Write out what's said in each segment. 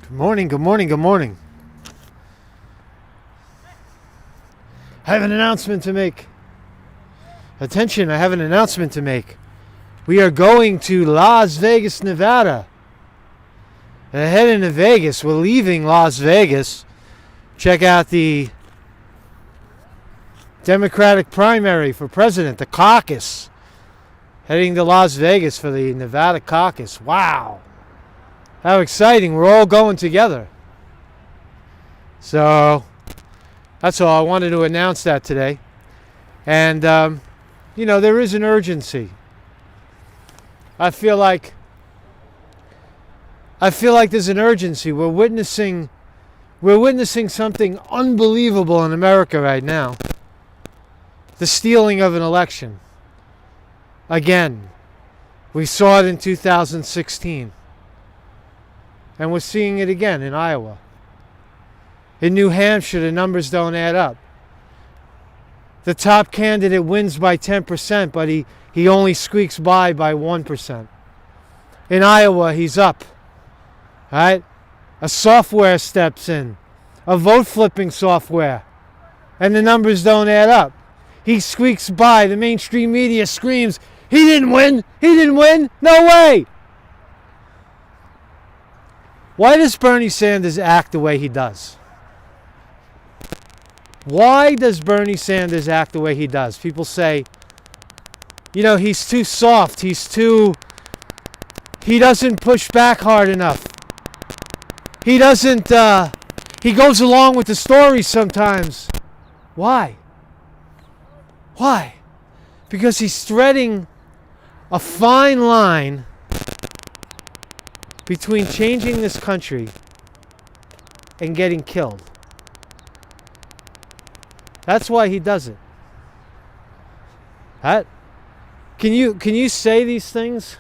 Good morning, good morning, good morning. I have an announcement to make. Attention, I have an announcement to make. We are going to Las Vegas, Nevada. And heading to Vegas. We're leaving Las Vegas. Check out the Democratic primary for president, the Caucus. Heading to Las Vegas for the Nevada Caucus. Wow. How exciting. We're all going together. So, that's all. I wanted to announce that today. And, there is an urgency. I feel like there's an urgency. We're witnessing something unbelievable in America right now. The stealing of an election. Again, we saw it in 2016. And we're seeing it again in Iowa. In New Hampshire, the numbers don't add up. The top candidate wins by 10%, but he only squeaks by 1%. In Iowa, he's up. All right? A software steps in. A vote flipping software. And the numbers don't add up. He squeaks by. The mainstream media screams, he didn't win! He didn't win! No way! Why does Bernie Sanders act the way he does? Why does Bernie Sanders act the way he does? People say, he's too soft. He doesn't push back hard enough. He goes along with the story sometimes. Why? Why? Because he's threading a fine line between changing this country and getting killed. That's why he does it. Can you say these things?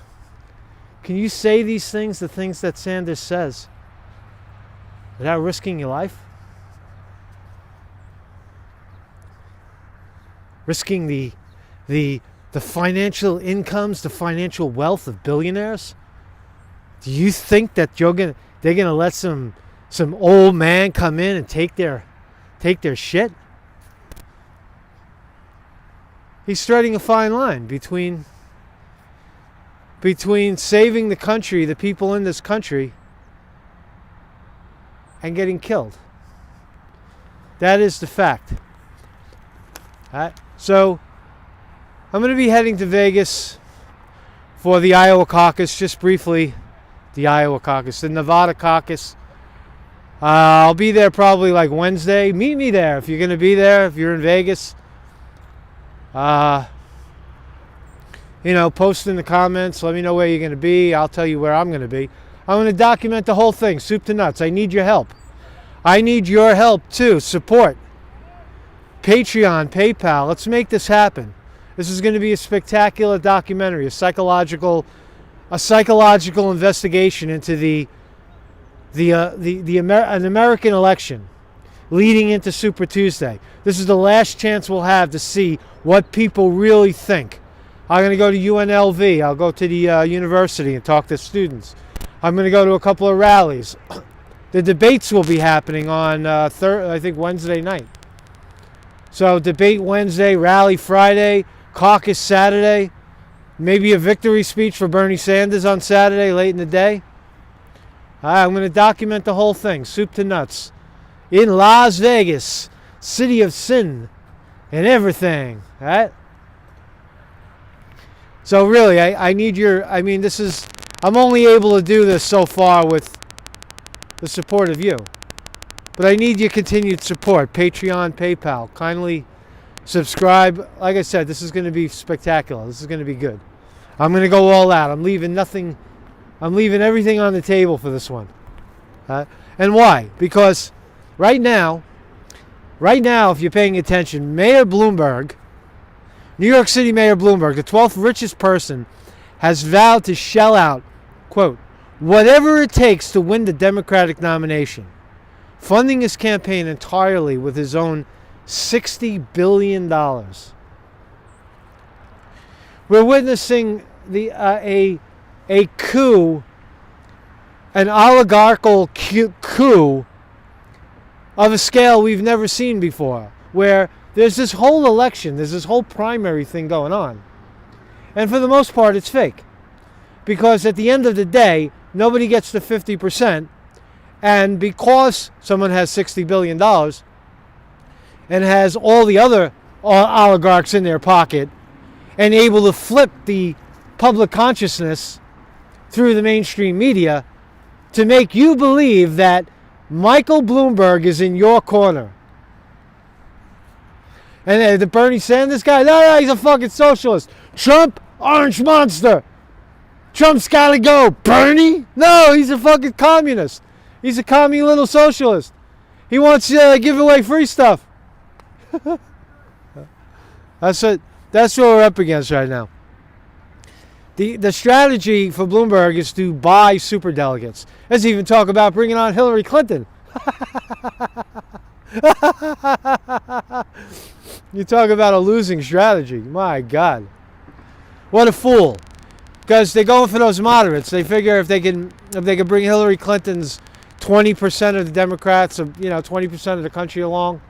Can you say these things, the things that Sanders says, without risking your life? Risking the financial incomes, the financial wealth of billionaires? Do you think that they're gonna let some old man come in and take their shit? He's threading a fine line between saving the country, the people in this country, and getting killed. That is the fact. All right. So I'm going to be heading to Vegas for the Iowa caucus, just briefly. The Iowa caucus, the Nevada caucus. I'll be there probably like Wednesday. Meet me there if you're going to be there, if you're in Vegas. Post in the comments. Let me know where you're going to be. I'll tell you where I'm going to be. I'm going to document the whole thing, soup to nuts. I need your help. I need your help too. Support. Patreon, PayPal. Let's make this happen. This is going to be a spectacular documentary, a psychological investigation into an American election leading into Super Tuesday. This is the last chance we'll have to see what people really think. I'm going to go to UNLV. I'll go to the university and talk to students. I'm going to go to a couple of rallies. The debates will be happening on Wednesday night. So debate Wednesday, rally Friday, caucus Saturday. Maybe a victory speech for Bernie Sanders on Saturday late in the day. I'm going to document the whole thing, soup to nuts, in Las Vegas, city of sin and everything. All right? So really, I need I'm only able to do this so far with the support of you. But I need your continued support. Patreon, PayPal. Kindly subscribe. Like I said, this is going to be spectacular. This is going to be good. I'm going to go all out. I'm leaving everything on the table for this one. And why? Because right now, if you're paying attention, Mayor Bloomberg, New York City Mayor Bloomberg, the 12th richest person, has vowed to shell out, quote, whatever it takes to win the Democratic nomination, funding his campaign entirely with his own $60 billion. We're witnessing a coup an oligarchical coup of a scale we've never seen before, where there's this whole election, there's this whole primary thing going on. And for the most part, it's fake. Because at the end of the day, nobody gets to 50%. And because someone has $60 billion and has all the other oligarchs in their pocket and able to flip the public consciousness through the mainstream media to make you believe that Michael Bloomberg is in your corner. And the Bernie Sanders guy, no, he's a fucking socialist. Trump, orange monster. Trump's got to go. Bernie? No, he's a fucking communist. He's a commie little socialist. He wants to give away free stuff. That's what we're up against right now. The strategy for Bloomberg is to buy superdelegates. Let's even talk about bringing on Hillary Clinton. You talk about a losing strategy. My God. What a fool. Because they're going for those moderates. They figure if they can bring Hillary Clinton's 20% of the Democrats, 20% of the country along,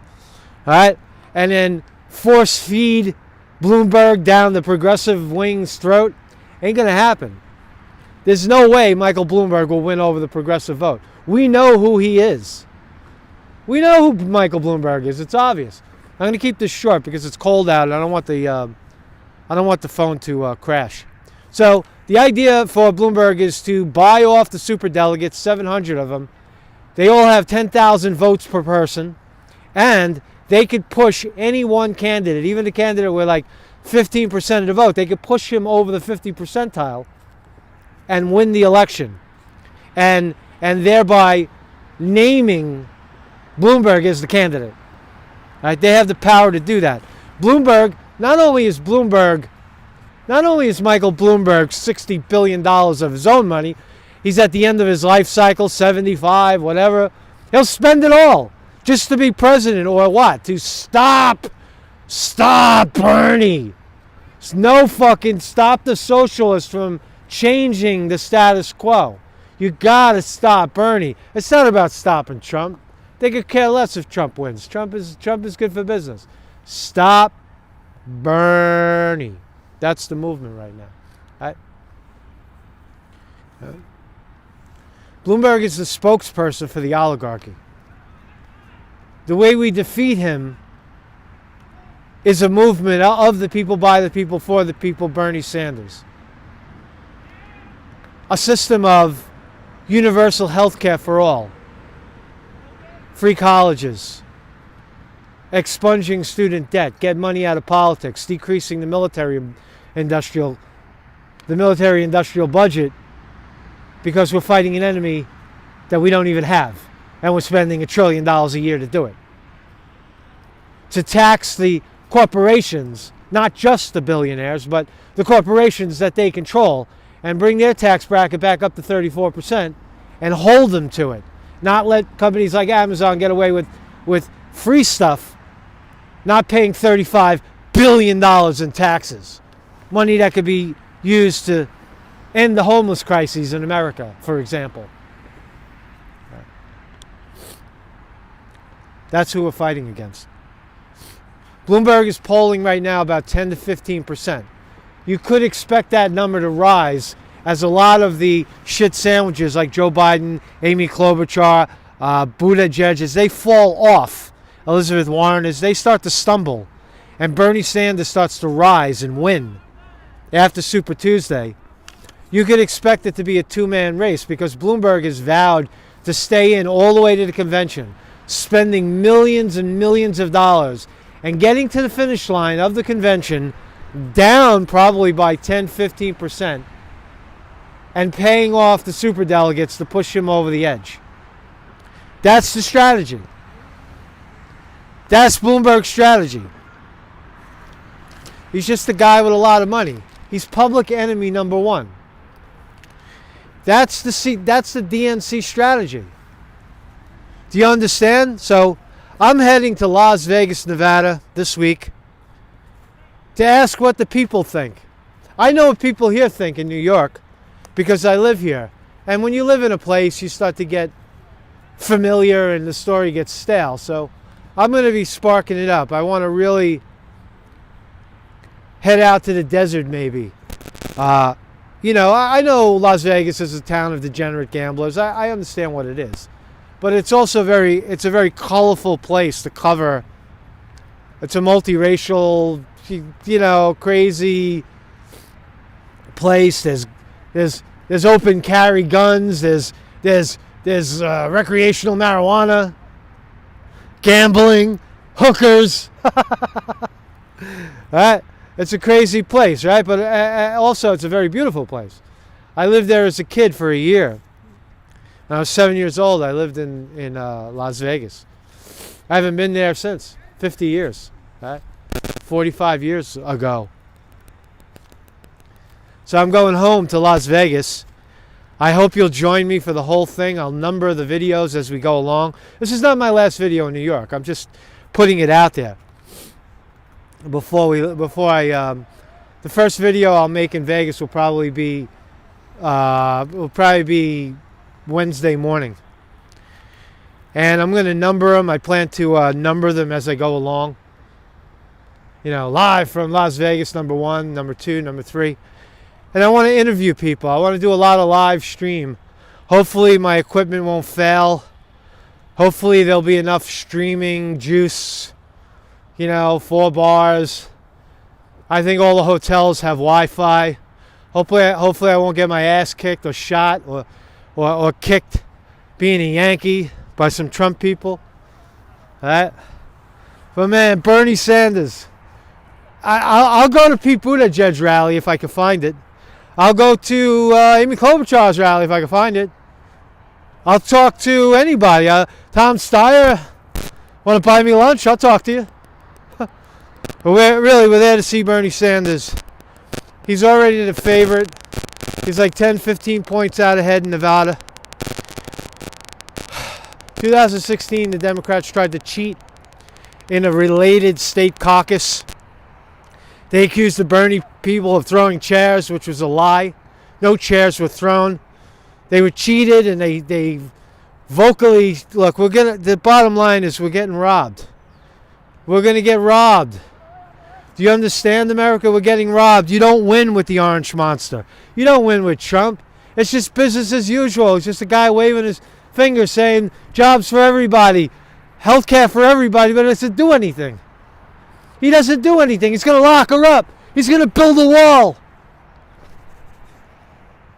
all right, and then force feed Bloomberg down the progressive wing's throat, ain't going to happen. There's no way Michael Bloomberg will win over the progressive vote. We know who he is. We know who Michael Bloomberg is. It's obvious. I'm going to keep this short because it's cold out and I don't want the phone to crash. So the idea for Bloomberg is to buy off the superdelegates, 700 of them. They all have 10,000 votes per person, and they could push any one candidate, even the candidate with like 15% of the vote, they could push him over the 50 percentile and win the election, and thereby naming Bloomberg as the candidate. Right? They have the power to do that. Bloomberg, not only is Michael Bloomberg $60 billion of his own money, he's at the end of his life cycle, 75, whatever. He'll spend it all just to be president, or what? To stop Bernie. No fucking stop the socialists from changing the status quo. You gotta stop Bernie. It's not about stopping Trump. They could care less if Trump wins. Trump is good for business. Stop Bernie. That's the movement right now. Right? Bloomberg is the spokesperson for the oligarchy. The way we defeat him is a movement of the people, by the people, for the people, Bernie Sanders. A system of universal health care for all. Free colleges. Expunging student debt. Get money out of politics. Decreasing the military industrial budget because we're fighting an enemy that we don't even have. And we're spending $1 trillion a year to do it. To tax the corporations, not just the billionaires, but the corporations that they control, and bring their tax bracket back up to 34% and hold them to it. Not let companies like Amazon get away with free stuff, not paying $35 billion in taxes. Money that could be used to end the homeless crises in America, for example. That's who we're fighting against. Bloomberg is polling right now about 10 to 15%. You could expect that number to rise as a lot of the shit sandwiches like Joe Biden, Amy Klobuchar, Buttigieg, as they fall off, Elizabeth Warren, as they start to stumble, and Bernie Sanders starts to rise and win after Super Tuesday, you could expect it to be a two-man race because Bloomberg has vowed to stay in all the way to the convention, spending millions and millions of dollars and getting to the finish line of the convention down probably by 10, 15% and paying off the superdelegates to push him over the edge. That's the strategy. That's Bloomberg's strategy. He's just a guy with a lot of money. He's public enemy number one. That's the DNC strategy. Do you understand? So I'm heading to Las Vegas, Nevada this week to ask what the people think. I know what people here think in New York because I live here. And when you live in a place, you start to get familiar and the story gets stale. So I'm going to be sparking it up. I want to really head out to the desert maybe. You know, I know Las Vegas is a town of degenerate gamblers. I understand what it is. But it's also it's a very colorful place to cover. It's a multiracial, you know, crazy place. There's open carry guns. There's recreational marijuana, gambling, hookers. Right? It's a crazy place, right? But also it's a very beautiful place. I lived there as a kid for a year. When I was 7 years old, I lived in Las Vegas. I haven't been there since. 50 years, right? 45 years ago. So I'm going home to Las Vegas. I hope you'll join me for the whole thing. I'll number the videos as we go along. This is not my last video in New York. I'm just putting it out there. The first video I'll make in Vegas will probably be Wednesday morning. And I'm going to number them. I plan to number them as I go along. You know, live from Las Vegas, number 1, number 2, number 3. And I want to interview people. I want to do a lot of live stream. Hopefully my equipment won't fail. Hopefully there'll be enough streaming juice. You know, 4 bars. I think all the hotels have Wi-Fi. Hopefully I won't get my ass kicked or shot or kicked being a Yankee by some Trump people. All right? But man, Bernie Sanders. I'll go to Pete Buttigieg's rally if I can find it. I'll go to Amy Klobuchar's rally if I can find it. I'll talk to anybody. Tom Steyer, want to buy me lunch? I'll talk to you. But we're there to see Bernie Sanders. He's already the favorite. He's like 10, 15 points out ahead in Nevada. 2016, the Democrats tried to cheat in a related state caucus. They accused the Bernie people of throwing chairs, which was a lie. No chairs were thrown. They were cheated, and they vocally, look, the bottom line is we're getting robbed. We're going to get robbed. Do you understand, America? We're getting robbed. You don't win with the orange monster. You don't win with Trump. It's just business as usual. It's just a guy waving his finger saying jobs for everybody, health care for everybody, but it doesn't do anything. He doesn't do anything. He's going to lock her up. He's going to build a wall.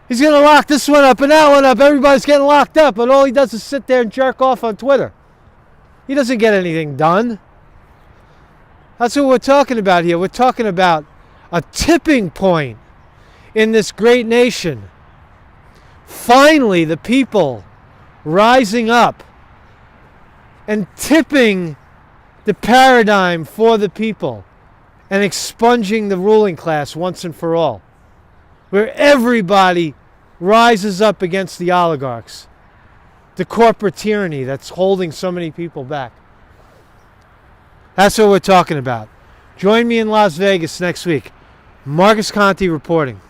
He's going to lock this one up and that one up. Everybody's getting locked up, but all he does is sit there and jerk off on Twitter. He doesn't get anything done. That's what we're talking about here. We're talking about a tipping point in this great nation. Finally, the people rising up and tipping the paradigm for the people and expunging the ruling class once and for all. Where everybody rises up against the oligarchs, the corporate tyranny that's holding so many people back. That's what we're talking about. Join me in Las Vegas next week. Marcus Conte reporting.